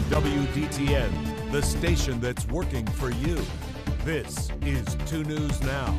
WDTN, the station that's working for you. This is 2 News Now.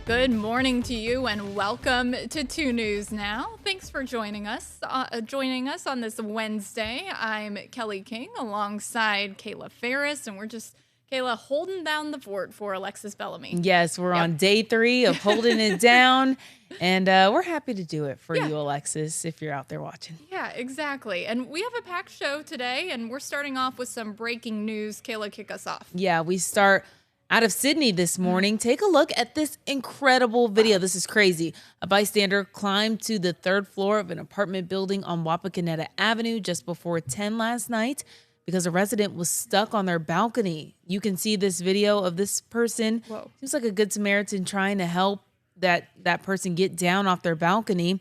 Good morning to you and welcome to 2 News Now. Thanks for joining us on this Wednesday. I'm Kelly King alongside Kayla Ferris, and we're just, Kayla, holding down the fort for Alexis Bellamy. Yes, we're on day 3 of holding it down, and we're happy to do it for you, Alexis, if you're out there watching. Yeah, exactly. And we have a packed show today, and we're starting off with some breaking news. Kayla, kick us off. Yeah, we start out of Sydney this morning. Take a look at this incredible video. This is crazy. A bystander climbed to the 3rd floor of an apartment building on Wapakoneta Avenue just before 10 last night because a resident was stuck on their balcony. You can see this video of this person. Whoa. Seems like a good Samaritan trying to help that person get down off their balcony.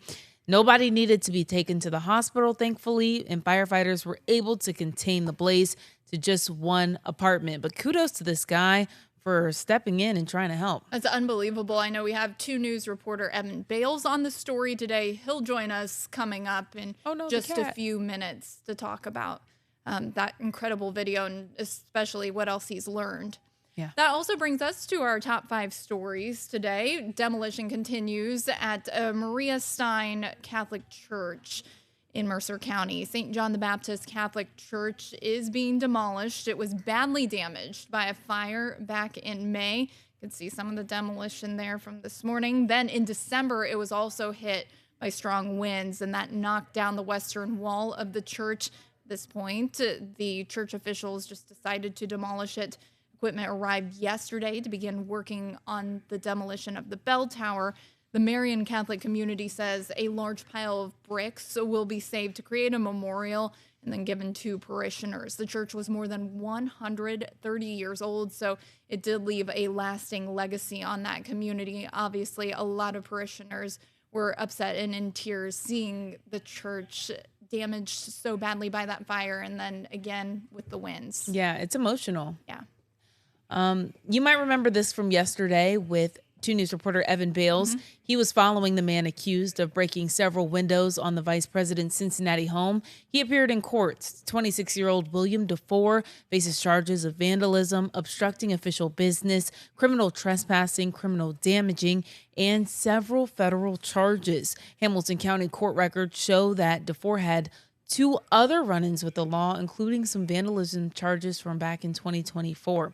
Nobody needed to be taken to the hospital, thankfully, and firefighters were able to contain the blaze to just one apartment. But kudos to this guy for stepping in and trying to help. That's unbelievable. I know we have 2 News reporter Evan Bales on the story today. He'll join us coming up in just a few minutes to talk about that incredible video and especially what else he's learned. Yeah. That also brings us to our top 5 stories today. Demolition continues at Maria Stein Catholic Church in Mercer County. St. John the Baptist Catholic Church is being demolished. It was badly damaged by a fire back in May. You can see some of the demolition there from this morning. Then in December, it was also hit by strong winds, and that knocked down the western wall of the church. At this point, the church officials just decided to demolish it. Equipment arrived yesterday to begin working on the demolition of the bell tower. The Marian Catholic community says a large pile of bricks will be saved to create a memorial and then given to parishioners. The church was more than 130 years old, so it did leave a lasting legacy on that community. Obviously, a lot of parishioners were upset and in tears seeing the church damaged so badly by that fire and then again with the winds. Yeah, it's emotional. Yeah. You might remember this from yesterday with 2 News reporter Evan Bales. He was following the man accused of breaking several windows on the vice president's Cincinnati home. He appeared in court. 26-year-old William DeFore faces charges of vandalism, obstructing official business, criminal trespassing, criminal damaging, and several federal charges. Hamilton County court records show that DeFore had 2 other run-ins with the law, including some vandalism charges from back in 2024.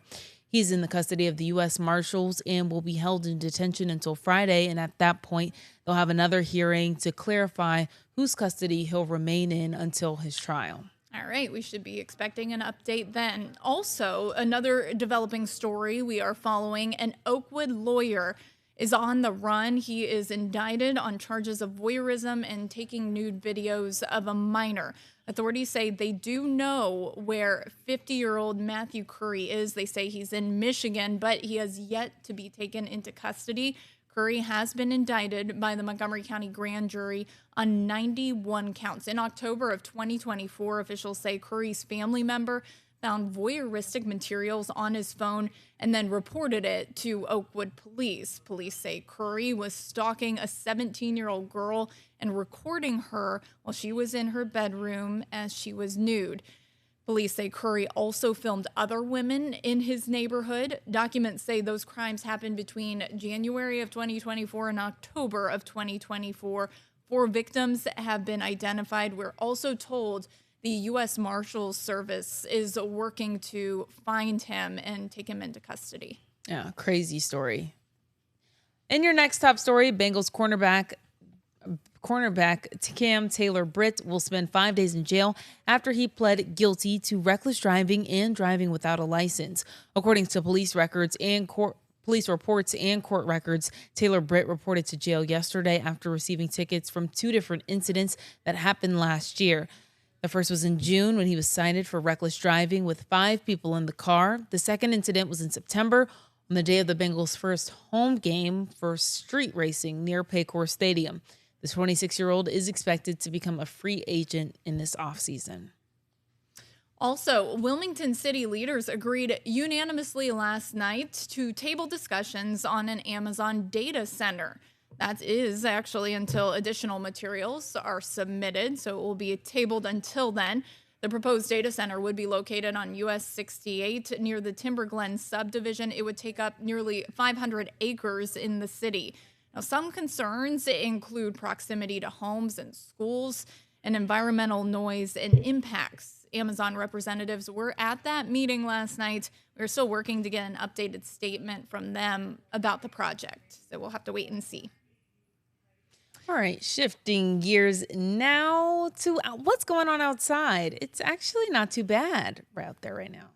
He's in the custody of the U.S. Marshals and will be held in detention until Friday. And at that point, they'll have another hearing to clarify whose custody he'll remain in until his trial. All right, we should be expecting an update then. Also, another developing story we are following, an Oakwood lawyer is on the run. He is indicted on charges of voyeurism and taking nude videos of a minor. Authorities say they do know where 50-year-old Matthew Curry is. They say he's in Michigan, but he has yet to be taken into custody. Curry has been indicted by the Montgomery County Grand Jury on 91 counts. In October of 2024, officials say Curry's family member found voyeuristic materials on his phone and then reported it to Oakwood police. Police say Curry was stalking a 17-year-old girl and recording her while she was in her bedroom as she was nude. Police say Curry also filmed other women in his neighborhood. Documents say those crimes happened between January of 2024 and October of 2024. 4 victims have been identified. We're also told the U.S. Marshals Service is working to find him and take him into custody. Yeah, crazy story. In your next top story, Bengals cornerback Cam Taylor-Britt will spend 5 days in jail after he pled guilty to reckless driving and driving without a license. According to police reports and court records, Taylor-Britt reported to jail yesterday after receiving tickets from 2 different incidents that happened last year. The first was in June when he was cited for reckless driving with 5 people in the car. The second incident was in September on the day of the Bengals' first home game for street racing near Paycor Stadium. The 26-year-old is expected to become a free agent in this offseason. Also, Wilmington city leaders agreed unanimously last night to table discussions on an Amazon data center. That is actually until additional materials are submitted, so it will be tabled until then. The proposed data center would be located on US 68 near the Timber Glen subdivision. It would take up nearly 500 acres in the city. Now, some concerns include proximity to homes and schools and environmental noise and impacts. Amazon representatives were at that meeting last night. We're still working to get an updated statement from them about the project, so we'll have to wait and see. All right, shifting gears now to what's going on outside. It's actually not too bad out there right now.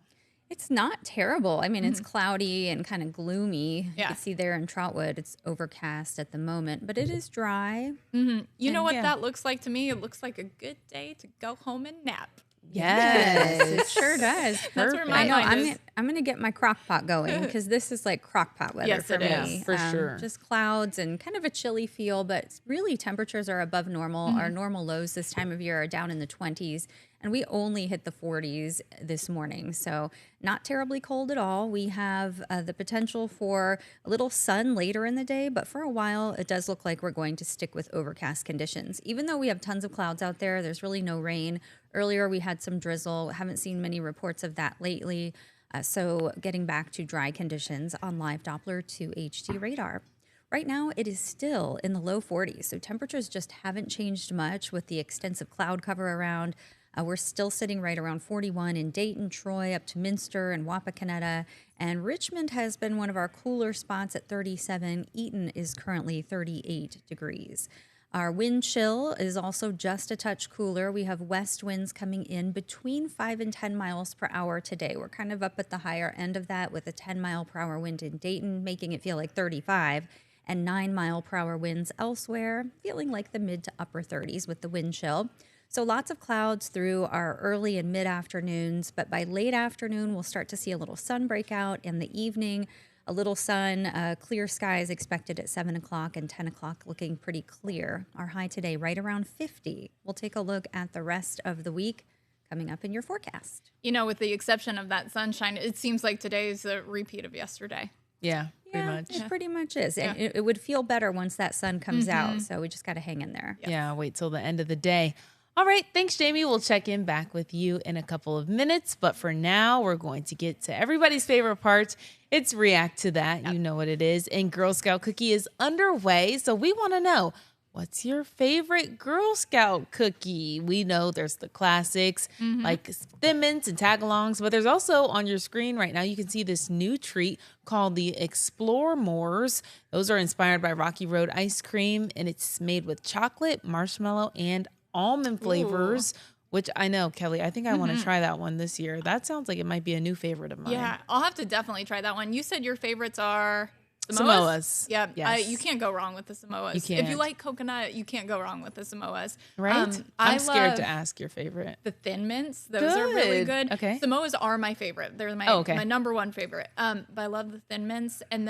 It's not terrible. I mean, it's cloudy and kind of gloomy. Yeah. You can see there in Trotwood, it's overcast at the moment, but it is dry. You know what yeah. that looks like to me? It looks like a good day to go home and nap. Yes, It sure does. That's where my I know. mind is. I'm gonna get my crock pot going because this is like crock pot weather Yes, for it me. is. For sure. Just clouds and kind of a chilly feel, but really temperatures are above normal. Our normal lows this time of year are down in the 20s, and we only hit the 40s this morning. So not terribly cold at all. We have the potential for a little sun later in the day, but for a while it does look like we're going to stick with overcast conditions. Even though we have tons of clouds out there, there's really no rain. Earlier we had some drizzle. Haven't seen many reports of that lately. So getting back to dry conditions on live Doppler to HD radar. Right now, it is still in the low 40s, so temperatures just haven't changed much with the extensive cloud cover around. We're still sitting right around 41 in Dayton, Troy, up to Minster and Wapakoneta, and Richmond has been one of our cooler spots at 37. Eaton is currently 38 degrees. Our wind chill is also just a touch cooler. We have west winds coming in between 5 and 10 miles per hour today. We're kind of up at the higher end of that with a 10-mile-per-hour wind in Dayton, making it feel like 35, and 9-mile-per-hour winds elsewhere, feeling like the mid to upper 30s with the wind chill. So lots of clouds through our early and mid-afternoons, but by late afternoon, we'll start to see a little sun break out. In the evening, a little sun, clear skies expected at 7 o'clock and 10 o'clock looking pretty clear. Our high today right around 50. We'll take a look at the rest of the week coming up in your forecast. You know, with the exception of that sunshine, it seems like today is a repeat of yesterday. Yeah, pretty much. It pretty much is. And it would feel better once that sun comes out. So we just got to hang in there. Yeah, wait till the end of the day. All right, thanks, Jamie. We'll check in back with you in a couple of minutes. But for now, we're going to get to everybody's favorite part. It's React to That. You know what it is. And Girl Scout Cookie is underway. So we want to know, what's your favorite Girl Scout cookie? We know there's the classics like Thin Mints and Tagalongs, but there's also on your screen right now, you can see this new treat called the Explore Mores. Those are inspired by Rocky Road ice cream, and it's made with chocolate, marshmallow, and almond flavors, which I know, Kelly, I think I want to try that one this year. That sounds like it might be a new favorite of mine. Yeah, I'll have to definitely try that one. You said your favorites are Samoas. Yeah, Yes. you can't go wrong with the Samoas. You can't. If you like coconut, you can't go wrong with the Samoas. Right? I I'm scared love to ask your favorite. the Thin Mints. Those are really Good. good. Okay. Samoas are my favorite. They're my my number one favorite. But I love the Thin Mints. And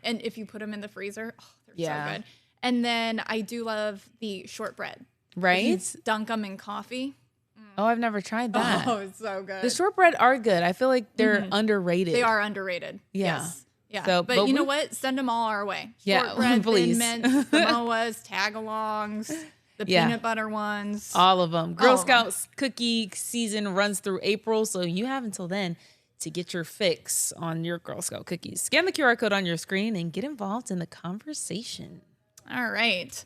if you put them in the freezer, they're so good. And then I do love the shortbread. Right? If you dunk them in coffee. Oh, I've never tried that. Oh, it's so good. The shortbread are good. I feel like they're underrated. They are underrated. Yeah. Yes. Yeah. So, but you know what? Send them all our way. Yeah, Shortbread, please. Thin Mints, Samoas, Tagalongs, the peanut butter ones. All of them. Girl All of them. Scouts cookie season runs through April, so you have until then to get your fix on your Girl Scout cookies. Scan the QR code on your screen and get involved in the conversation. All right.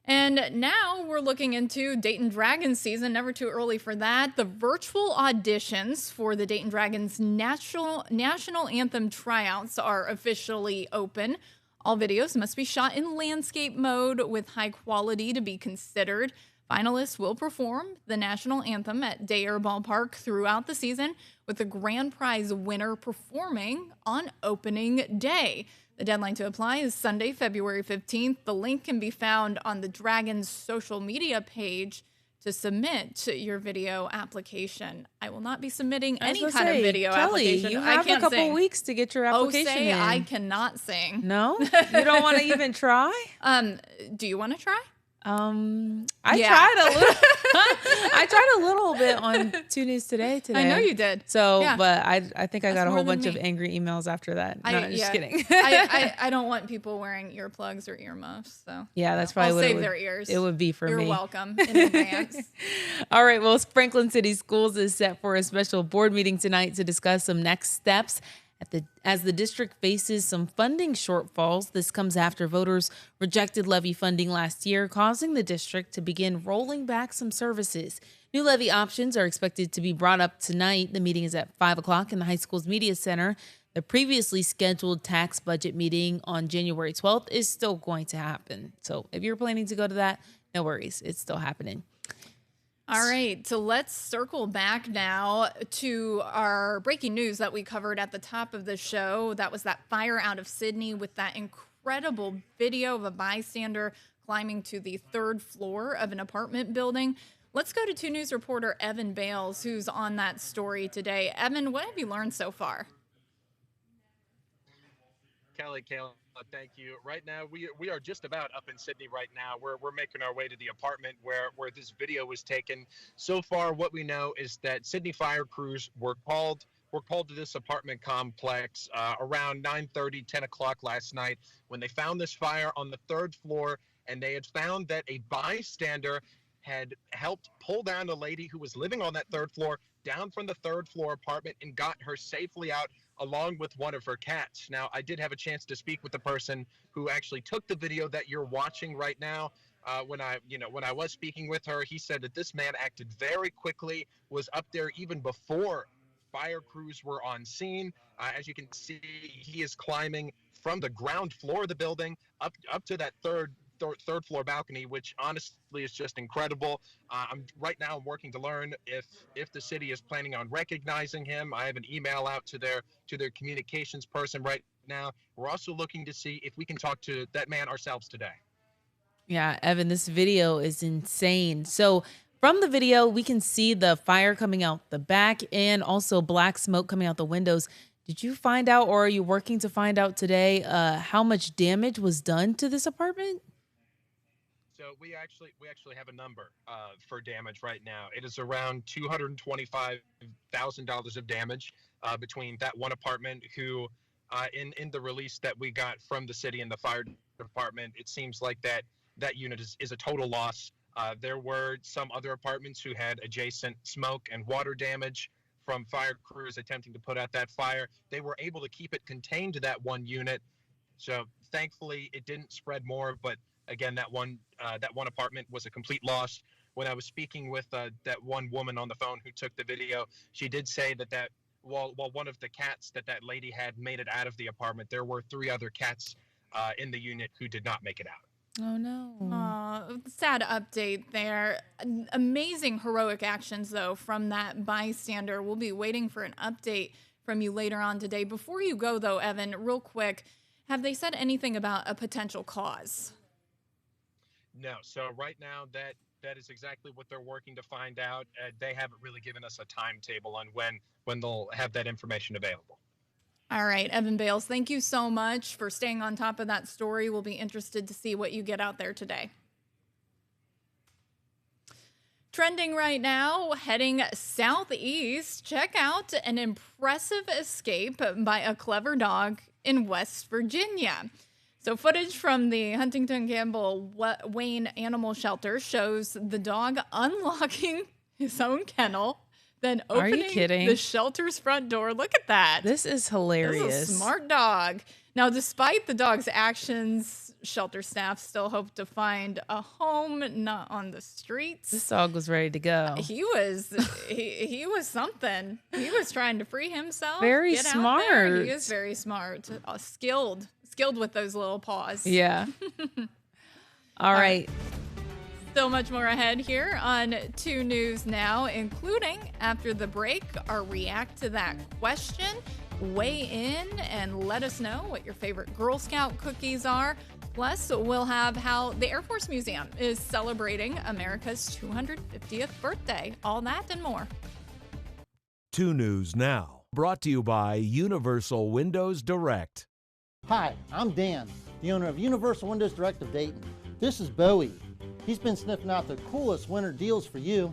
And now we're looking into Dayton Dragons season. Never too early for that. The virtual auditions for the Dayton Dragons national anthem tryouts are officially open. All videos must be shot in landscape mode with high quality to be considered. Finalists will perform the national anthem at Dayer Ballpark throughout the season, with the grand prize winner performing on opening day. The deadline to apply is Sunday, February 15th. The link can be found on the Dragons social media page to submit your video application. I will not be submitting any kind of video Kelly, application. you I have can't a couple sing. weeks to get your application in. I cannot sing. No? You don't want to even try? Do you want to try? I tried a little. I tried a little bit on 2 News Today. I know you did. So, Yeah. but I think I got a whole bunch of me. angry emails after that. No, just kidding. I don't want people wearing earplugs or earmuffs. So Yeah, that's probably I'll what save it would, their ears. It would be for You're me. welcome in advance. All right. Well, Franklin City Schools is set for a special board meeting tonight to discuss some next steps as the district faces some funding shortfalls. This comes after voters rejected levy funding last year, causing the district to begin rolling back some services. New levy options are expected to be brought up tonight. The meeting is at 5 o'clock in the high school's media center. The previously scheduled tax budget meeting on January 12th is still going to happen. So if you're planning to go to that, no worries. It's still happening. All right, so let's circle back now to our breaking news that we covered at the top of the show. That was that fire out of Sydney with that incredible video of a bystander climbing to the 3rd floor of an apartment building. Let's go to 2 News reporter Evan Bales, who's on that story today. Evan, what have you learned so far? Kelly, Kayla, thank you. Right now, we are just about up in Sydney right now. We're making our way to the apartment where this video was taken. So far, what we know is that Sydney fire crews were called to this apartment complex around 9:30, 10 o'clock last night when they found this fire on the 3rd floor, and they had found that a bystander had helped pull down a lady who was living on that 3rd floor down from the 3rd floor apartment and got her safely out along with one of her cats. Now, I did have a chance to speak with the person who actually took the video that you're watching right now. When I was speaking with her, he said that this man acted very quickly, was up there even before fire crews were on scene. As you can see, he is climbing from the ground floor of the building up to that third floor balcony, which honestly is just incredible. I'm working to learn if the city is planning on recognizing him. I have an email out to their communications person right now. We're also looking to see if we can talk to that man ourselves today. Yeah, Evan, this video is insane. So from the video, we can see the fire coming out the back and also black smoke coming out the windows. Did you find out, or are you working to find out today, how much damage was done to this apartment? So we actually have a number for damage right now. It is around $225,000 of damage between that one apartment. Who, in the release that we got from the city and the fire department, it seems like that unit is a total loss. There were some other apartments who had adjacent smoke and water damage from fire crews attempting to put out that fire. They were able to keep it contained to that one unit. So thankfully, it didn't spread more. But again, that one apartment was a complete loss. When I was speaking with that one woman on the phone who took the video, she did say that while one of the cats that lady had made it out of the apartment, there were 3 other cats in the unit who did not make it out. Oh, no. Sad update there. Amazing heroic actions, though, from that bystander. We'll be waiting for an update from you later on today. Before you go, though, Evan, real quick, have they said anything about a potential cause? No. So right now, that is exactly what they're working to find out. They haven't really given us a timetable on when they'll have that information available. All right, Evan Bales, thank you so much for staying on top of that story. We'll be interested to see what you get out there today. Trending right now, heading southeast, check out an impressive escape by a clever dog in West Virginia. So footage from the Huntington Campbell Wayne Animal Shelter shows the dog unlocking his own kennel, then opening the shelter's front door. Look at that. This is hilarious. This is a smart dog. Now, despite the dog's actions, shelter staff still hope to find a home, not on the streets. This dog was ready to go. He was something. He was trying to free himself. Very get smart. Out there. He is very smart. Skilled with those little paws. Yeah. All right. So much more ahead here on 2 News Now, including after the break, our react to that question. Weigh in and let us know what your favorite Girl Scout cookies are. Plus, we'll have how the Air Force Museum is celebrating America's 250th birthday. All that and more. 2 News Now, brought to you by Universal Windows Direct. Hi, I'm Dan, the owner of Universal Windows Direct of Dayton. This is Bowie. He's been sniffing out the coolest winter deals for you.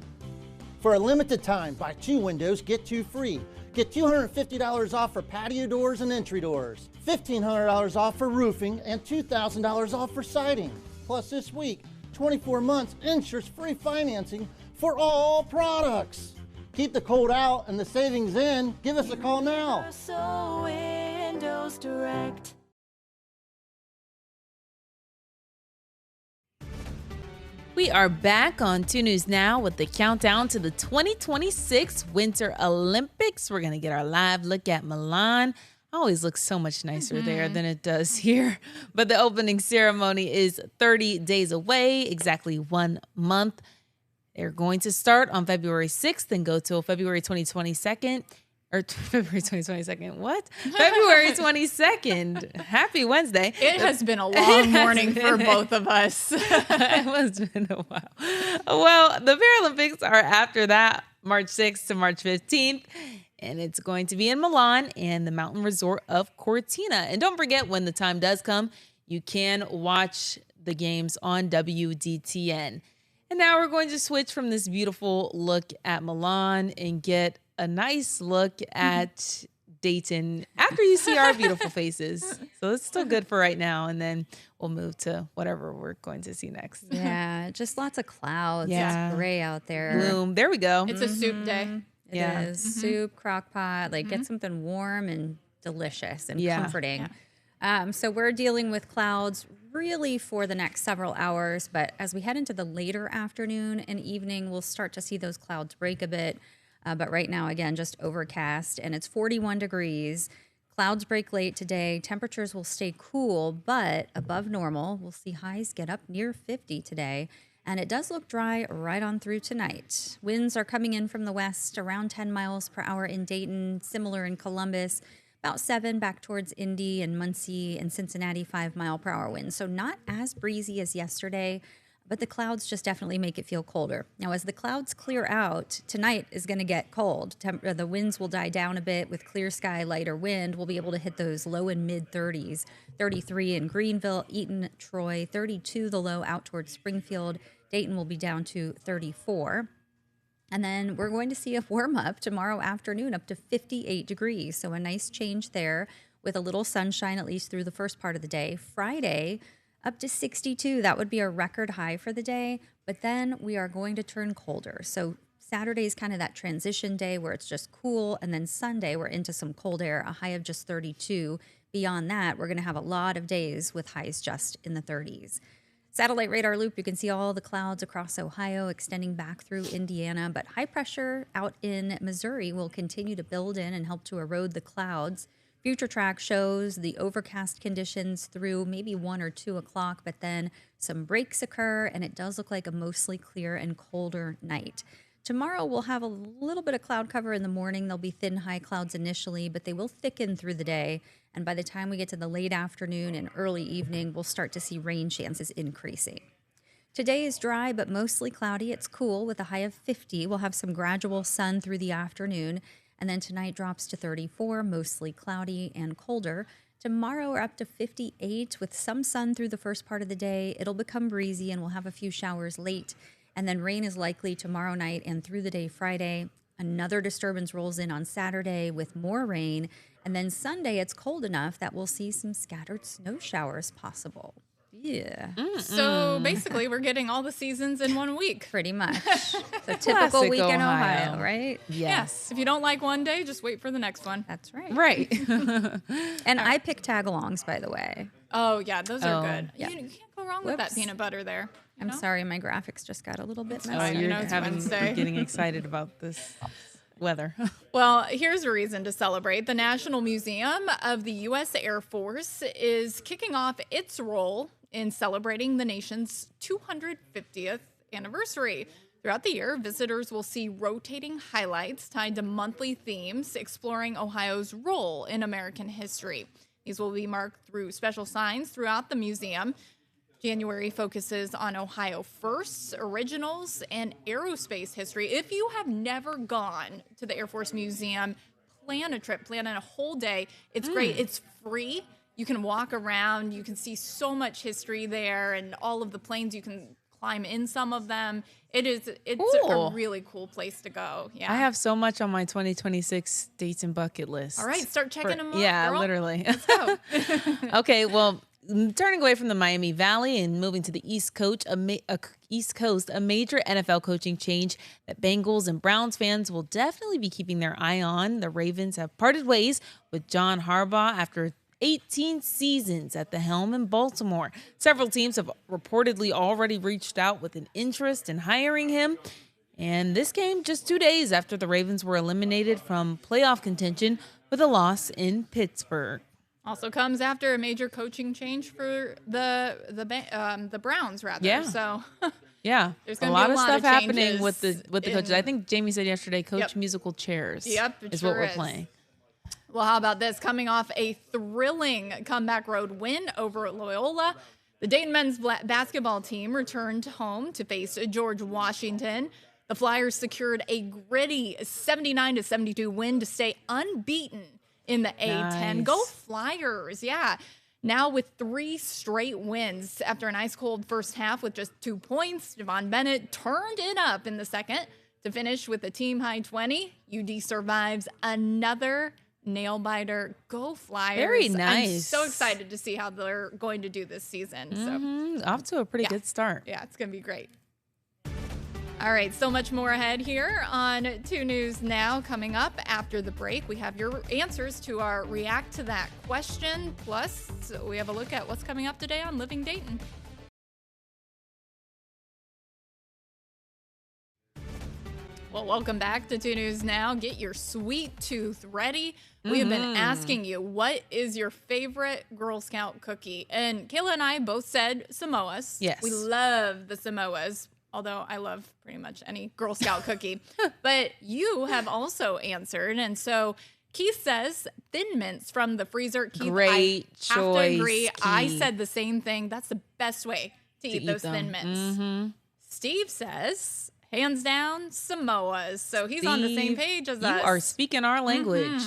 For a limited time, buy 2 windows, get 2 free. Get $250 off for patio doors and entry doors, $1,500 off for roofing, and $2,000 off for siding. Plus this week, 24 months interest-free financing for all products. Keep the cold out and the savings in. Give us a call now. Windows Direct. We are back on 2 News Now with the countdown to the 2026 Winter Olympics. We're going to get our live look at Milan. Always looks so much nicer there than it does here. But the opening ceremony is 30 days away, exactly 1 month. They're going to start on February 6th and go till February 2022nd. Or February 2022nd. What? February 22nd. Happy Wednesday. It has been a long morning for both of us. It has been a while. Well, the Paralympics are after that, March 6th to March 15th. And it's going to be in Milan and the mountain resort of Cortina. And don't forget, when the time does come, you can watch the games on WDTN. And now we're going to switch from this beautiful look at Milan and get a nice look at Dayton after you see our beautiful faces. So it's still good for right now. And then we'll move to whatever we're going to see next. Yeah, just lots of clouds. Yeah. It's gray out there. Bloom. There we go. It's a soup day. It Yeah. is. Soup, crock pot, like get something warm and delicious and comforting. So we're dealing with clouds really for the next several hours. But as we head into the later afternoon and evening, we'll start to see those clouds break a bit. But right now, again, just overcast, and it's 41 degrees. Clouds break late today. Temperatures will stay cool, but above normal. We'll see highs get up near 50 today. And it does look dry right on through tonight. Winds are coming in from the west, around 10 miles per hour in Dayton, similar in Columbus, about 7 back towards Indy and Muncie and Cincinnati, 5-mile-per-hour winds. So not as breezy as yesterday, but the clouds just definitely make it feel colder. Now, as the clouds clear out, tonight is going to get cold. The winds will die down a bit with clear sky, lighter wind. We'll be able to hit those low and mid 30s, 33 in Greenville, Eaton, Troy, 32 the low out towards Springfield. Dayton will be down to 34. And then we're going to see a warm up tomorrow afternoon up to 58 degrees. So a nice change there with a little sunshine, at least through the first part of the day. Friday, up to 62. That would be a record high for the day, but then we are going to turn colder. So Saturday is kind of that transition day where it's just cool, and then Sunday we're into some cold air, a high of just 32. Beyond that, we're going to have a lot of days with highs just in the 30s. Satellite radar loop, you can see all the clouds across Ohio extending back through Indiana, but high pressure out in Missouri will continue to build in and help to erode the clouds. Future track shows the overcast conditions through maybe 1 or 2 o'clock, but then some breaks occur, and it does look like a mostly clear and colder night. Tomorrow we'll have a little bit of cloud cover in the morning. There'll be thin high clouds initially, but they will thicken through the day. And by the time we get to the late afternoon and early evening, we'll start to see rain chances increasing. Today is dry, but mostly cloudy. It's cool with a high of 50. We'll have some gradual sun through the afternoon. And then tonight drops to 34, mostly cloudy and colder. Tomorrow we're up to 58 with some sun through the first part of the day. It'll become breezy and we'll have a few showers late. And then rain is likely tomorrow night and through the day Friday. Another disturbance rolls in on Saturday with more rain. And then Sunday it's cold enough that we'll see some scattered snow showers possible. Yeah. So basically, we're getting all the seasons in 1 week. Pretty much. The typical Classic week in Ohio. Ohio, right? Yes. If you don't like one day, just wait for the next one. That's right. Right. And I pick tag-alongs, by the way. Oh, yeah, those are Oh, good. yeah. You can't go wrong with that Whoops. peanut butter there. you I'm know? sorry, my graphics just got a little bit Oh, messy. you're it's Wednesday. getting excited about this weather. Well, here's a reason to celebrate. The National Museum of the U.S. Air Force is kicking off its role in celebrating the nation's 250th anniversary. Throughout the year, visitors will see rotating highlights tied to monthly themes exploring Ohio's role in American history. These will be marked through special signs throughout the museum. January focuses on Ohio firsts, originals, and aerospace history. If you have never gone to the Air Force Museum, plan a trip, plan a whole day. It's great. It's free. You can walk around. You can see so much history there and all of the planes you can climb in some of them. It's Cool. a really cool place to go. Yeah. I have so much on my 2026 dates and bucket list. All right, start checking them off. Yeah, girl. literally. Let's go. Okay, well, turning away from the Miami Valley and moving to the East Coast, a major NFL coaching change that Bengals and Browns fans will definitely be keeping their eye on. The Ravens have parted ways with John Harbaugh after 18 seasons at the helm in Baltimore. Several teams have reportedly already reached out with an interest in hiring him. And this came just 2 days after the Ravens were eliminated from playoff contention with a loss in Pittsburgh. Also comes after a major coaching change for the Browns, rather. Yeah. So Yeah, There's a gonna be lot a of lot stuff of happening with changes the coaches. in- I think Jamie said yesterday, coach Yep. musical chairs. Yep, it is what sure we're is. playing. Well, how about this? Coming off a thrilling comeback road win over Loyola, the Dayton men's basketball team returned home to face George Washington. The Flyers secured a gritty 79-72 win to stay unbeaten in the A10. Nice. Go Flyers, yeah. Now with 3 straight wins after an ice-cold first half with just 2 points, Devon Bennett turned it up in the second to finish with a team-high 20. UD survives another nail-biter. Go Flyers. Very I'm nice. so excited to see how they're going to do this season. So, Off to a pretty Yeah. good start. yeah, it's going to be great. All right, so much more ahead here on 2 News Now. Coming up after the break, we have your answers to our React to That question. Plus, we have a look at what's coming up today on Living Dayton. Well, welcome back to 2 News Now. Get your sweet tooth ready. We have been asking you, what is your favorite Girl Scout cookie? And Kayla and I both said Samoas. Yes. We love the Samoas, although I love pretty much any Girl Scout cookie. But you have also answered. And so Keith says Thin Mints from the freezer. Keith, Great I have to agree. choice, I Keith. said the same thing. That's the best way to eat those Thin Mints. Steve says, hands down, Samoas. So he's on the same Steve, page as you us. are speaking our language.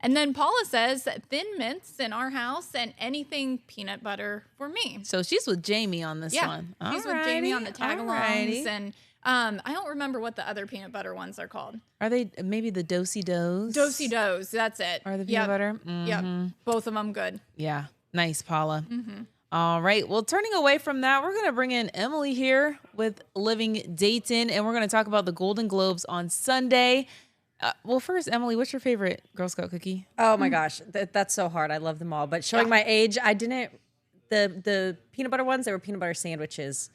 And then Paula says Thin Mints in our house and anything peanut butter for me. So she's with Jamie on this Yeah, one. she's with Jamie on the Alrighty, tag-alongs. alrighty. And I don't remember what the other peanut butter ones are called. Are they maybe the Do-si-dos? Do-si-dos, that's it. Are the peanut Yep. butter? Yep, both of them good. Yeah. Nice, Paula. All right. Well, turning away from that, we're going to bring in Emily here with Living Dayton, and we're going to talk about the Golden Globes on Sunday. Well, first, Emily, what's your favorite Girl Scout cookie? Oh my gosh, that's so hard. I love them all. But showing my age, I didn't. The peanut butter ones, they were peanut butter sandwiches.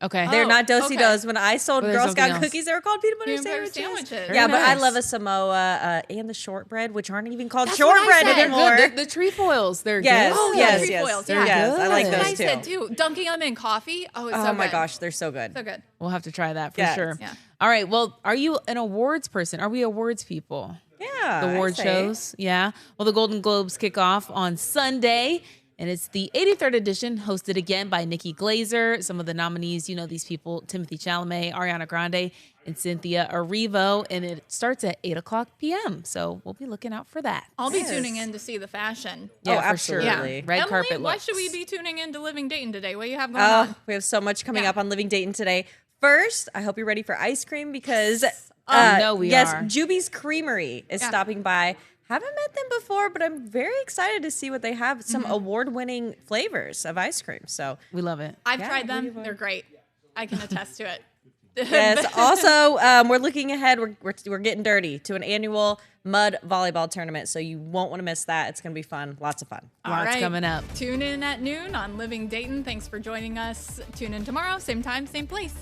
Okay. They're not okay. Do-si-dos. When I sold Well, there's Girl Scout something else. cookies, they were called peanut butter Peanut butter sandwiches. sandwiches. Yeah, Very but I nice. love a Samoa and the shortbread, which aren't even called That's what I shortbread said. anymore. Good. The trefoils, they're Yes, good. yes, trefoils, yes, yeah. yes. I like Good. That's what I those said too. too. Dunking them in coffee. Oh, it's so Oh my good. gosh, they're so good. So good. We'll have to try that for Yes. sure. Yeah. All right. Well, are you an awards person? Are we awards people? Yeah, The award I'd say. shows. Yeah. Well, the Golden Globes kick off on Sunday, and it's the 83rd edition, hosted again by Nikki Glazer. Some of the nominees, you know these people: Timothée Chalamet, Ariana Grande, and Cynthia Erivo. And it starts at 8:00 p.m. So we'll be looking out for that. I'll be Yes. tuning in to see the fashion. Yeah, Oh, for sure. absolutely. Red Emily, carpet why looks. should we be tuning in to Living Dayton today? What do you have going Oh, on? we have so much coming Yeah. up on Living Dayton today. First, I hope you're ready for ice cream because no, we yes, are. Juby's Creamery is Yeah. stopping by. Haven't met them before, but I'm very excited to see what they have. Some award-winning flavors of ice cream. So We love it. I've Yeah, tried them. looking forward. They're great. I can attest to it. yes. Also, we're looking ahead. We're getting dirty to an annual mud volleyball tournament, so you won't want to miss that. It's going to be fun. Lots of fun. All Lots right. coming up. Tune in at noon on Living Dayton. Thanks for joining us. Tune in tomorrow, same time, same place.